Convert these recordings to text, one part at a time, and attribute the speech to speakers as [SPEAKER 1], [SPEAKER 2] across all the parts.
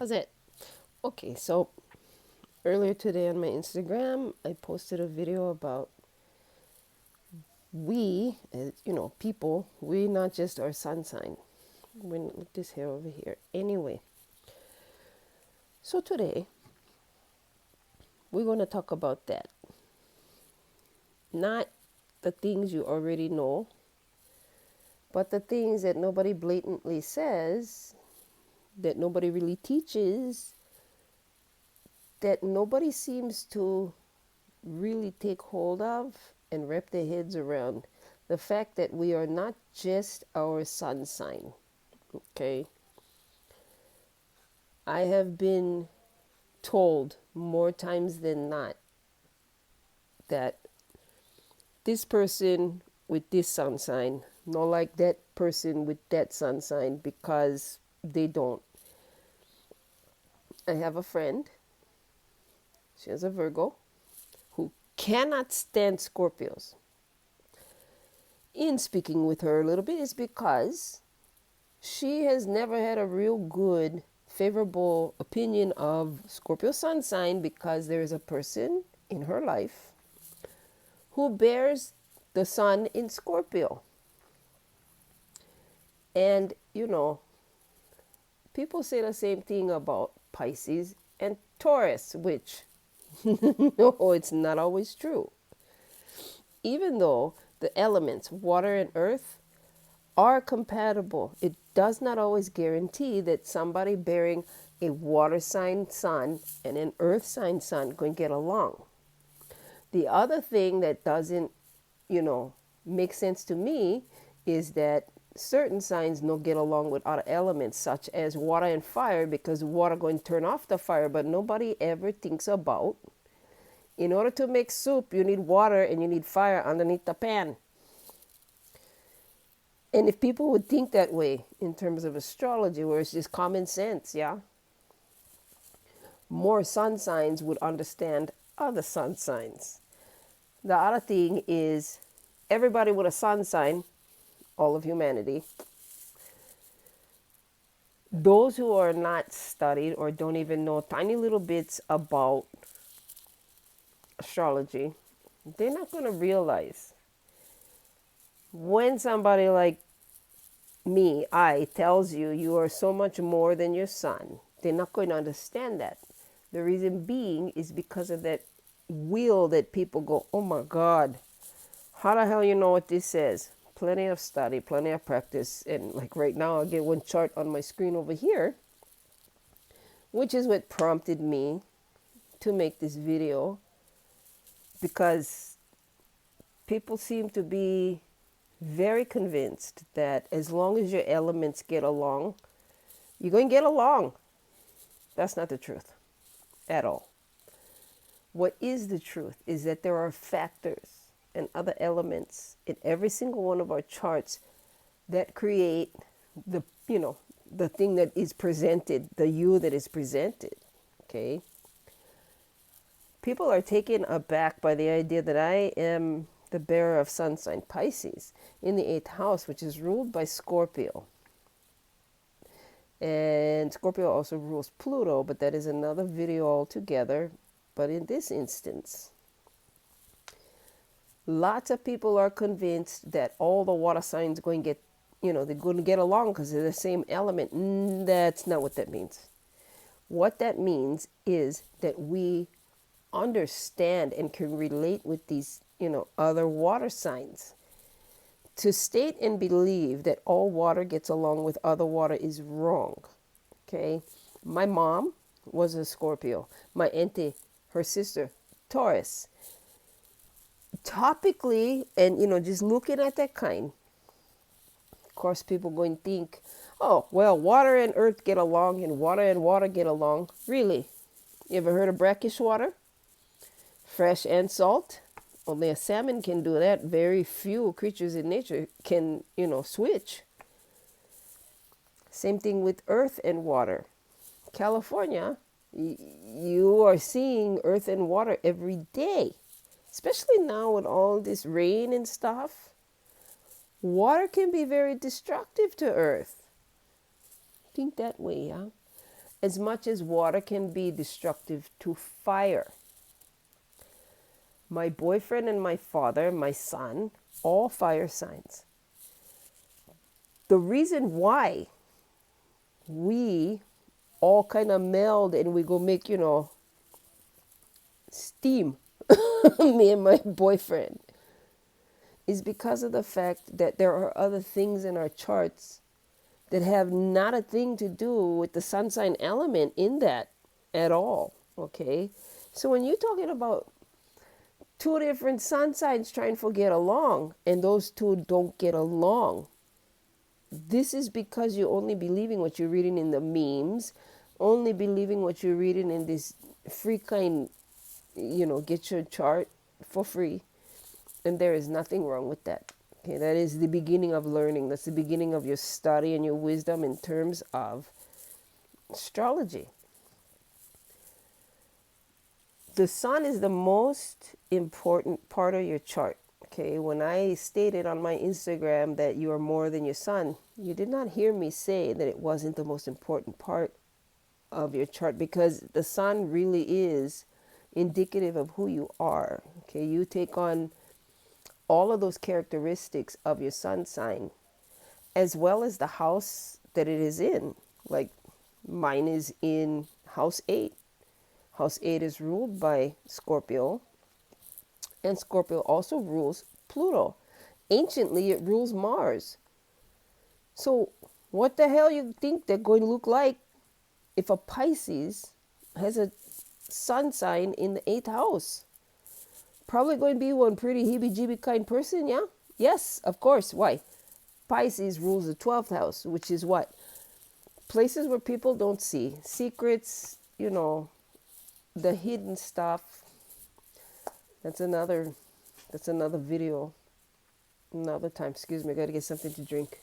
[SPEAKER 1] How's it? Okay, so earlier today on my Instagram, I posted a video about people, we not just our sun sign. When look this hair over here. Anyway, so today we're going to talk about that. Not the things you already know, but the things that nobody blatantly says, that nobody really teaches, that nobody seems to really take hold of and wrap their heads around the fact that we are not just our sun sign. Okay. I have been told more times than not that this person with this sun sign not like that person with that sun sign because they don't. I have a friend, she has a Virgo, who cannot stand Scorpios. In speaking with her a little bit is because she has never had a real good, favorable opinion of Scorpio sun sign because there is a person in her life who bears the sun in Scorpio. And, people say the same thing about Pisces and Taurus, which, no, it's not always true. Even though the elements, water and earth, are compatible, it does not always guarantee that somebody bearing a water sign sun and an earth sign sun can get along. The other thing that doesn't, make sense to me is that certain signs don't get along with other elements, such as water and fire, because water going to turn off the fire, but nobody ever thinks about, in order to make soup, you need water and you need fire underneath the pan. And if people would think that way in terms of astrology, where it's just common sense, yeah, more sun signs would understand other sun signs. The other thing is everybody with a sun sign, all of humanity, those who are not studied or don't even know tiny little bits about astrology, they're not going to realize when somebody like me, I, tells you you are so much more than your sun. They're not going to understand that. The reason being is because of that will that people go, oh my God, how the hell you know what this says? Plenty of study, plenty of practice. And like right now, I get one chart on my screen over here, which is what prompted me to make this video, because people seem to be very convinced that as long as your elements get along, you're going to get along. That's not the truth at all. What is the truth is that there are factors and other elements in every single one of our charts that create the, the thing that is presented, the you that is presented. Okay. People are taken aback by the idea that I am the bearer of sun sign Pisces in the 8th house, which is ruled by Scorpio. And Scorpio also rules Pluto, but that is another video altogether. But in this instance, lots of people are convinced that all the water signs going to get, they're going to get along because they're the same element. That's not what that means. What that means is that we understand and can relate with these, other water signs. To state and believe that all water gets along with other water is wrong. Okay. My mom was a Scorpio. My auntie, her sister, Taurus. Topically, and just looking at that kind, of course, people going to think, oh, well, water and earth get along and water get along. Really? You ever heard of brackish water? Fresh and salt? Only a salmon can do that. Very few creatures in nature can, switch. Same thing with earth and water. California, you are seeing earth and water every day. Especially now with all this rain and stuff. Water can be very destructive to earth. Think that way, yeah? as much as water can be destructive to fire. My boyfriend and my father, my son, all fire signs. The reason why we all kind of meld and we go make, steam, me and my boyfriend, is because of the fact that there are other things in our charts that have not a thing to do with the sun sign element in that at all. Okay? So when you're talking about two different sun signs trying to get along and those two don't get along, this is because you're only believing what you're reading in the memes, only believing what you're reading in this free kind, get your chart for free. And there is nothing wrong with that. Okay, that is the beginning of learning. That's the beginning of your study and your wisdom in terms of astrology. The sun is the most important part of your chart. Okay, when I stated on my Instagram that you are more than your sun, you did not hear me say that it wasn't the most important part of your chart, because the sun really is indicative of who you are. Okay, you take on all of those characteristics of your sun sign, as well as the house that it is in. Like mine is in house 8. House 8 is ruled by Scorpio, and Scorpio also rules Pluto. Anciently, it rules Mars. So what the hell you think they're going to look like if a Pisces has a sun sign in the 8th house? Probably going to be one pretty heebie-jeebie kind person, yeah? Yes, of course. Why? Pisces rules the 12th house, which is what? Places where people don't see. Secrets, the hidden stuff. That's another video. Another time. Excuse me, I got to get something to drink.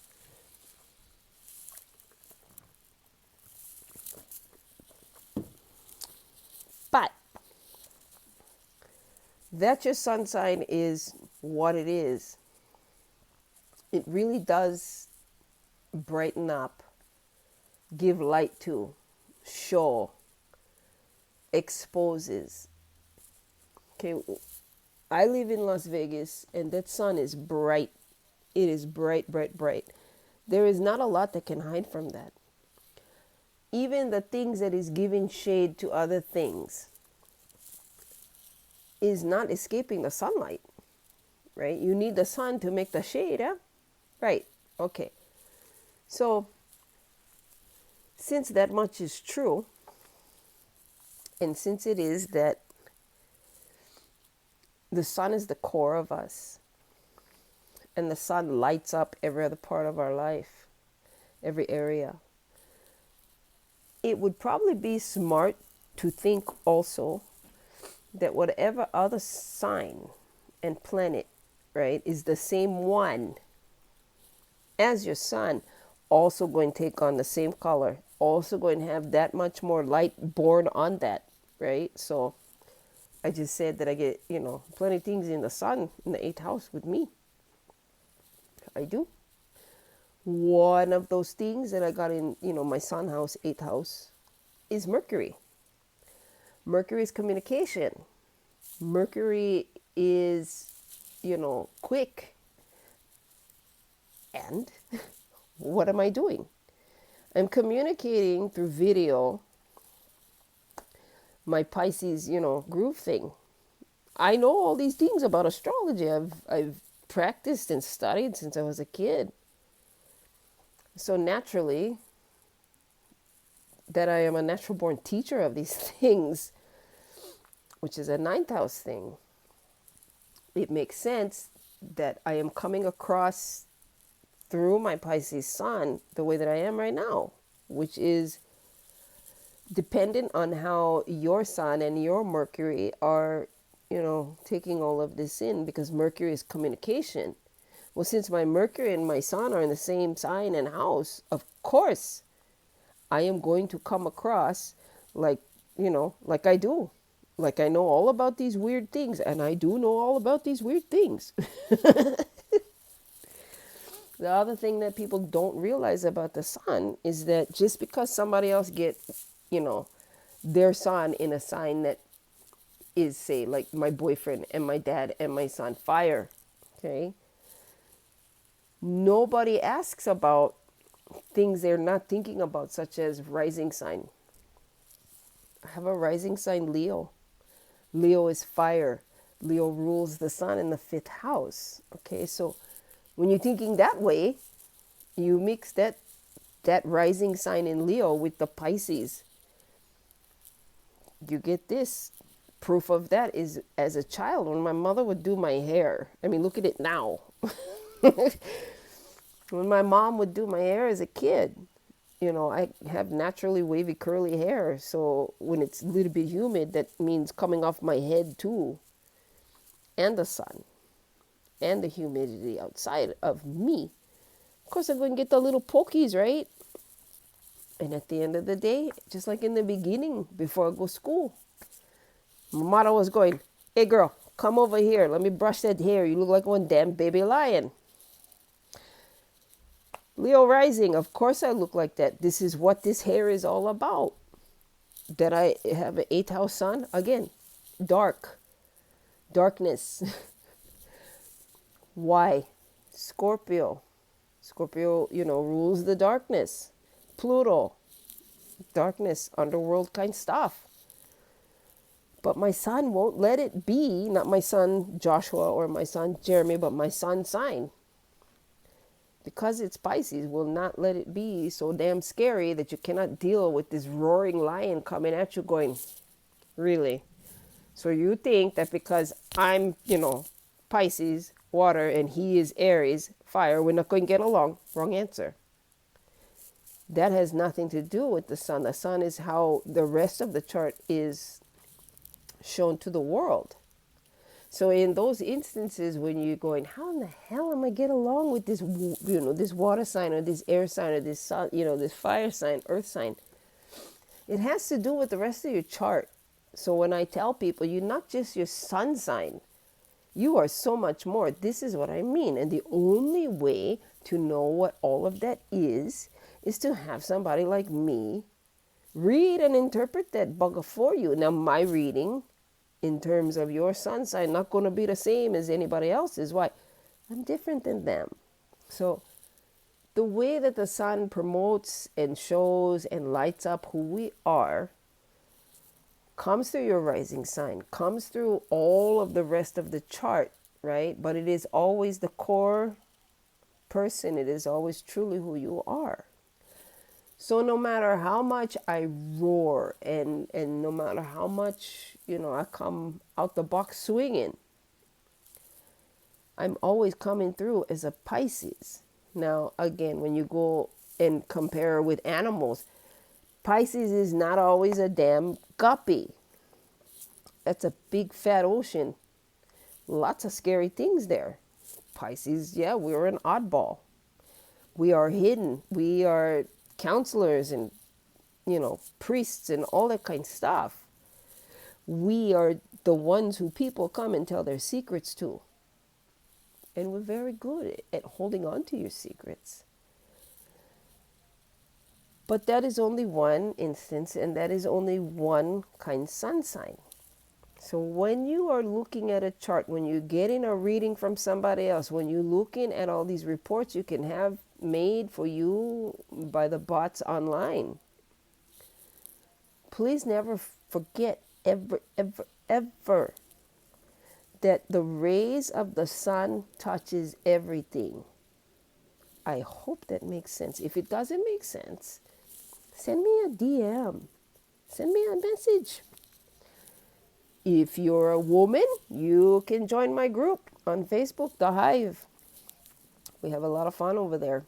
[SPEAKER 1] But that your sun sign is what it is. It really does brighten up, give light to, show, exposes. Okay, I live in Las Vegas and that sun is bright. It is bright, bright, bright. There is not a lot that can hide from that. Even the things that is giving shade to other things is not escaping the sunlight, right? You need the sun to make the shade, yeah? Right, okay. So, since that much is true, and since it is that the sun is the core of us, and the sun lights up every other part of our life, every area, it would probably be smart to think also that whatever other sign and planet, right, is the same one as your sun, also going to take on the same color, also going to have that much more light born on that, right? So I just said that I get, plenty of things in the sun in the 8th house with me. I do. One of those things that I got in, my sun house, 8th house, is Mercury. Mercury is communication. Mercury is, quick. And what am I doing? I'm communicating through video my Pisces, groove thing. I know all these things about astrology. I've practiced and studied since I was a kid. So naturally, that I am a natural born teacher of these things, which is a 9th house thing, it makes sense that I am coming across through my Pisces sun the way that I am right now, which is dependent on how your sun and your Mercury are, taking all of this in, because Mercury is communication. Well, since my Mercury and my sun are in the same sign and house, of course, I am going to come across like I do. Like I know all about these weird things, and I do know all about these weird things. The other thing that people don't realize about the sun is that just because somebody else get you know, their son in a sign that is, say, like my boyfriend and my dad and my son, fire. Okay. Nobody asks about things they're not thinking about, such as rising sign. I have a rising sign, Leo. Leo is fire. Leo rules the sun in the fifth house. Okay, so when you're thinking that way, you mix that rising sign in Leo with the Pisces. You get this. Proof of that is as a child when my mother would do my hair. I mean, look at it now. When my mom would do my hair as a kid, I have naturally wavy curly hair. So when it's a little bit humid, that means coming off my head too, and the sun, and the humidity outside of me. Of course, I'm going to get the little pokies, right? And at the end of the day, just like in the beginning, before I go to school, my mother was going, "Hey girl, come over here. Let me brush that hair. You look like one damn baby lion." Leo rising, of course I look like that. This is what this hair is all about. That I have an 8th house sun, again, darkness. Why? Scorpio. Scorpio, rules the darkness. Pluto, darkness, underworld kind stuff. But my son won't let it be, not my son Joshua or my son Jeremy, but my son's sign. Because it's Pisces, will not let it be so damn scary that you cannot deal with this roaring lion coming at you going, really? So you think that because I'm, Pisces, water, and he is Aries, fire, we're not going to get along? Wrong answer. That has nothing to do with the sun. The sun is how the rest of the chart is shown to the world. So in those instances when you're going, how in the hell am I get along with this, this water sign or this air sign or this sun, this fire sign, earth sign? It has to do with the rest of your chart. So when I tell people, you're not just your sun sign, you are so much more. This is what I mean. And the only way to know what all of that is to have somebody like me read and interpret that bugger for you. Now, my reading in terms of your sun sign not going to be the same as anybody else's. Why? I'm different than them. So the way that the sun promotes and shows and lights up who we are comes through your rising sign, comes through all of the rest of the chart, right? But it is always the core person. It is always truly who you are. So no matter how much I roar and no matter how much, I come out the box swinging, I'm always coming through as a Pisces. Now, again, when you go and compare with animals, Pisces is not always a damn guppy. That's a big fat ocean. Lots of scary things there. Pisces, yeah, we're an oddball. We are hidden. We are counselors and, priests and all that kind of stuff. We are the ones who people come and tell their secrets to. And we're very good at holding on to your secrets. But that is only one instance, and that is only one kind sun sign. So when you are looking at a chart, when you're getting a reading from somebody else, when you're looking at all these reports you can have made for you by the bots online, please never forget, ever, that the rays of the sun touches everything. I hope that makes sense. If it doesn't make sense, send me a DM. Send me a message. If you're a woman, you can join my group on Facebook, The Hive. We have a lot of fun over there.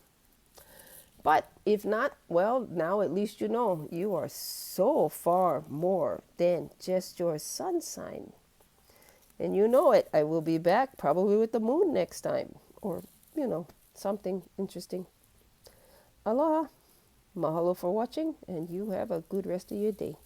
[SPEAKER 1] But if not, well, now at least you know you are so far more than just your sun sign. And you know it. I will be back probably with the moon next time. Or, something interesting. Aloha. Mahalo for watching, and you have a good rest of your day.